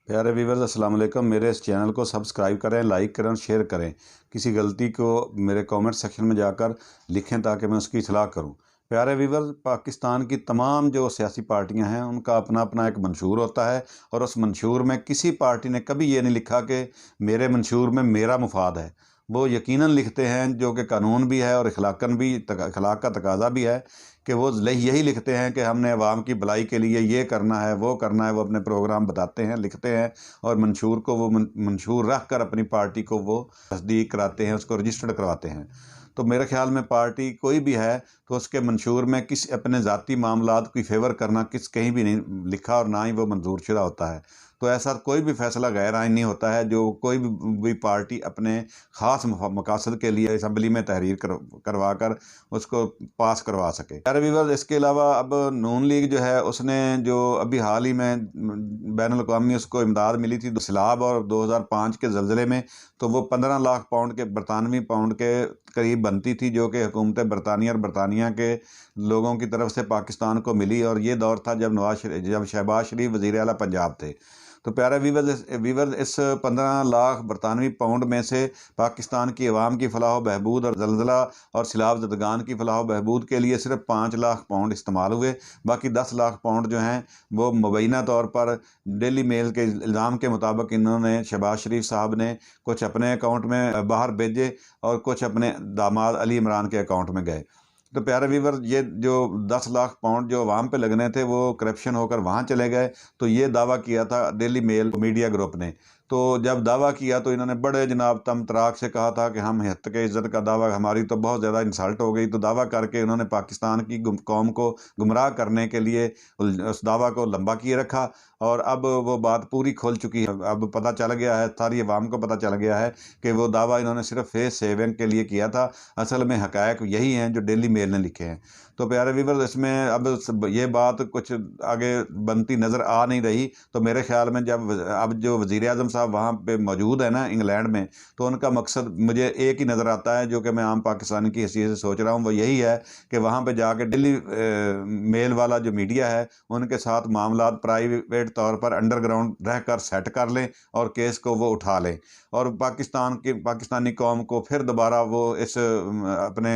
प्यारे व्यूवर्स अस्सलाम वालेकुम। मेरे इस चैनल को सब्सक्राइब करें, लाइक करें और शेयर करें। किसी गलती को मेरे कमेंट सेक्शन में जाकर लिखें ताकि मैं उसकी इस्लाह करूं। प्यारे व्यूवर्स, पाकिस्तान की तमाम जो सियासी पार्टियां हैं उनका अपना अपना एक मंशूर होता है, और उस मंशूर में किसी पार्टी ने कभी ये नहीं लिखा कि मेरे मंशूर में मेरा मुफाद है। वो यकीनन लिखते हैं, जो कि कानून भी है और इखलाकन भी इखलाक का तकाजा भी है, कि वो यही लिखते हैं कि हमने अवाम की भलाई के लिए ये करना है वो करना है। वो अपने प्रोग्राम बताते हैं, लिखते हैं, और मंशूर को वो मंशूर रख कर अपनी पार्टी को वो तस्दीक कराते हैं, उसको रजिस्टर्ड करवाते हैं। तो मेरे ख्याल में पार्टी कोई भी है तो उसके मंशूर में किस अपने ज़ाती मामलात की फेवर करना कहीं भी नहीं लिखा, और ना ही वो मंजूर शुदा होता है। तो ऐसा कोई भी फैसला गैर आइनी होता है जो कोई भी पार्टी अपने ख़ास मकासद के लिए असम्बली में तहरीर करवा कर उसको पास करवा सके। यार व्यूअर्स, इसके अलावा अब नून लीग जो है उसने जो अभी हाल ही में बैनुल अक़वामी उसको इमदाद मिली थी सैलाब और 2005 के ज़लज़ले में, तो वो 15 लाख पाउंड के बरतानवी पाउंड के करीब बनती थी, जो कि हुकूमत बरतानिया और बरतानिया के लोगों की तरफ से पाकिस्तान को मिली। और ये दौर था जब शहबाज शरीफ वज़ीर आला पंजाब थे। तो प्यारे वीवर्स, इस 15 लाख बरतानवी पाउंड में से पाकिस्तान की अवाम की फलाह बहबूद और जल्जला और सैलाब ज़दगान की फलाह बहबूद के लिए सिर्फ 5 लाख पाउंड इस्तेमाल हुए। बाकी 10 लाख पाउंड जो हैं वो मुबैना तौर पर डेली मेल के इल्ज़ाम के मुताबिक इन्होंने शहबाज शरीफ साहब ने कुछ अपने अकाउंट में बाहर भेजे और कुछ अपने दामाद अली इमरान के अकाउंट में गए। तो प्यारे व्यूवर, ये जो 10 लाख पाउंड जो अवाम पे लगने थे वो करप्शन होकर वहाँ चले गए। तो ये दावा किया था डेली मेल मीडिया ग्रुप ने। तो जब दावा किया तो इन्होंने बड़े जनाब तम तराक से कहा था कि हम हत्या के इज़्ज़त का दावा, हमारी तो बहुत ज़्यादा इंसल्ट हो गई। तो दावा करके उन्होंने पाकिस्तान की कौम को गुमराह करने के लिए उस दावा को लंबा किए रखा, और अब वो बात पूरी खुल चुकी है। अब पता चल गया है, सारी अवाम को पता चल गया है कि वो दावा इन्होंने सिर्फ फेस सेविंग के लिए किया था। असल में हक़ायक़ यही हैं जो डेली मेल ने लिखे हैं। तो प्यारे व्यूअर्स, इसमें अब ये बात कुछ आगे बनती नज़र आ नहीं रही। तो मेरे ख्याल में जब अब जो वज़ीर आज़म साहब वहाँ पे मौजूद है ना इंग्लैंड में, तो उनका मकसद मुझे एक ही नज़र आता है, जो कि मैं आम पाकिस्तानी की हैसियत से सोच रहा हूँ, वो यही है कि वहाँ पे जाके डेली मेल वाला जो मीडिया है उनके साथ मामला प्राइवेट तौर पर अंडरग्राउंड रह कर सेट कर लें और केस को वो उठा लें, और पाकिस्तानी कौम को फिर दोबारा वो इस अपने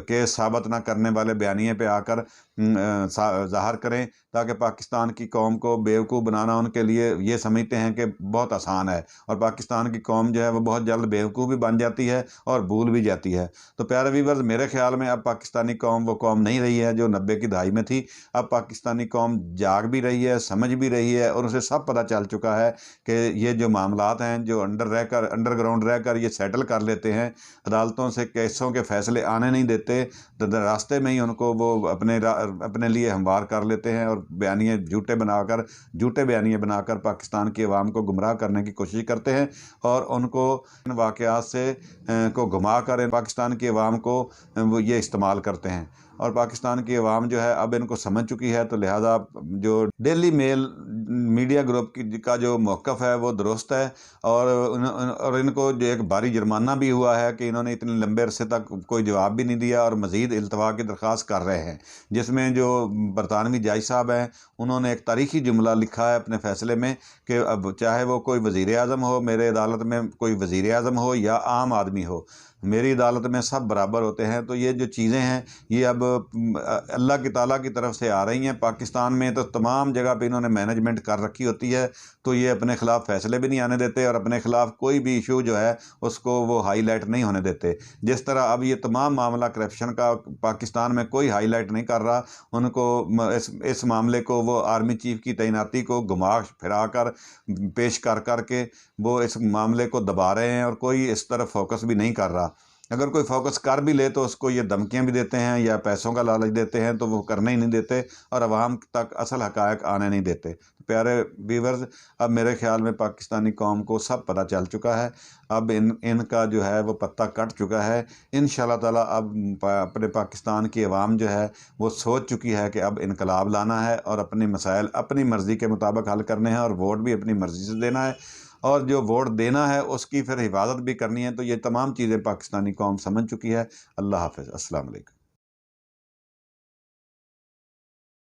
केस साबित ना करने वाले बयानिए पे आकर ज़ाहिर करें, ताकि पाकिस्तान की कौम को बेवकूफ़ बनाना उनके लिए ये समझते हैं कि बहुत आसान है, और पाकिस्तान की कौम जो है वो बहुत जल्द बेवकूफ़ भी बन जाती है और भूल भी जाती है। तो प्यारे व्यूअर्स, मेरे ख्याल में अब पाकिस्तानी कौम वो कौम नहीं रही है जो 90 की दहाई में थी। अब पाकिस्तानी कौम जाग भी रही है, समझ भी रही है, और उसे सब पता चल चुका है कि ये जो मामलात हैं जो अंडरग्राउंड रह कर ये सेटल कर लेते हैं, अदालतों से केसों के फैसले आने नहीं देते, तो रास्ते में ही उनको वो अपने लिए हमवार कर लेते हैं, और झूठे बयानिए बनाकर पाकिस्तान की अवाम को गुमराह करने की कोशिश करते हैं, और उनको इन वाक़यात से को घुमा कर पाकिस्तान की अवाम को वो ये इस्तेमाल करते हैं। और पाकिस्तान की अवाम जो है अब इनको समझ चुकी है, तो लिहाजा जो डेली मेल मीडिया ग्रुप का जो मौक़िफ़ है वो दुरुस्त है, और इनको जो एक भारी जुर्माना भी हुआ है कि इन्होंने इतने लंबे अरसे तक कोई जवाब भी नहीं दिया और मज़ीद इल्तवा की दरख्वास्त कर रहे हैं, जिसमें जो बरतानवी जज साहब हैं उन्होंने एक तारीख़ी जुमला लिखा है अपने फ़ैसले में कि अब चाहे वो कोई वज़ीर आज़म हो, मेरे अदालत में कोई वज़ीर आज़म हो या आम आदमी हो, मेरी अदालत में सब बराबर होते हैं। तो ये जो चीज़ें हैं ये अब अल्लाह की ताला की तरफ से आ रही हैं। पाकिस्तान में तो तमाम जगह पे इन्होंने मैनेजमेंट कर रखी होती है, तो ये अपने ख़िलाफ़ फ़ैसले भी नहीं आने देते, और अपने ख़िलाफ़ कोई भी इशू जो है उसको वो हाईलाइट नहीं होने देते। जिस तरह अब ये तमाम मामला करप्शन का पाकिस्तान में कोई हाईलाइट नहीं कर रहा, उनको इस मामले को वो आर्मी चीफ़ की तैनाती को घुमा फिरा कर पेश कर के वो इस मामले को दबा रहे हैं, और कोई इस तरफ फोकस भी नहीं कर रहा। अगर कोई फोकस कर भी ले तो उसको ये धमकियाँ भी देते हैं या पैसों का लालच देते हैं, तो वो करने ही नहीं देते और अवाम तक असल हक़ायक़ आने नहीं देते। तो प्यारे व्यूअर्स, अब मेरे ख़्याल में पाकिस्तानी कौम को सब पता चल चुका है। अब इनका जो है वो पत्ता कट चुका है। इंशाअल्लाह ताला अब अपने पाकिस्तान की अवाम जो है वो सोच चुकी है कि अब इनकलाब लाना है, और अपने मसाइल अपनी मर्ज़ी के मुताबिक हल करने हैं, और वोट भी अपनी मर्ज़ी से देना है, और जो वोट देना है उसकी फिर हिफाजत भी करनी है। तो ये तमाम चीज़ें पाकिस्तानी कौम समझ चुकी है। अल्लाह हाफ़िज़। अस्सलाम वालेकुम।